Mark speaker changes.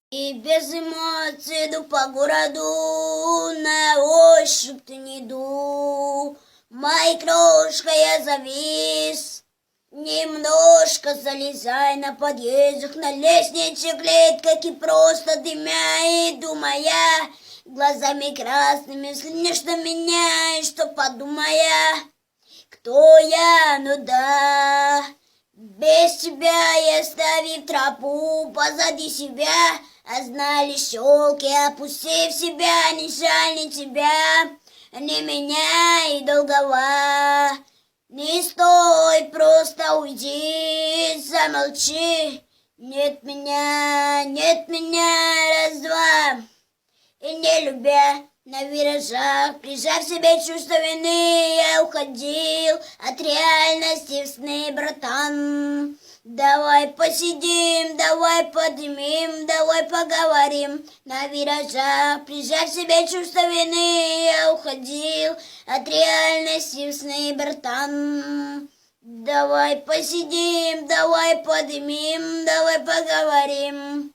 Speaker 1: И без эмоций иду по городу, на ощупь не иду. Моей крошкой я завис, немножко залезай на подъездах, на лестнице клеит, как и просто дымя, иду моя, глазами красными взглянешь на меня, и что подумая, кто я, ну да. Без тебя я, оставив тропу позади себя, а знали щелки, опустив себя, не жаль ни тебя, ни меня и долгова. Не стой, просто уйди, замолчи. Нет меня, раз-два. И не любя, на виражах, прижав себе чувство вины, я уходил от реальности в сны, братан. Давай посидим, давай поднимем, давай поговорим. На виражах, прижав себе чувство вины, я уходил от реальности в сны, братан. Давай посидим, давай поднимем, давай поговорим.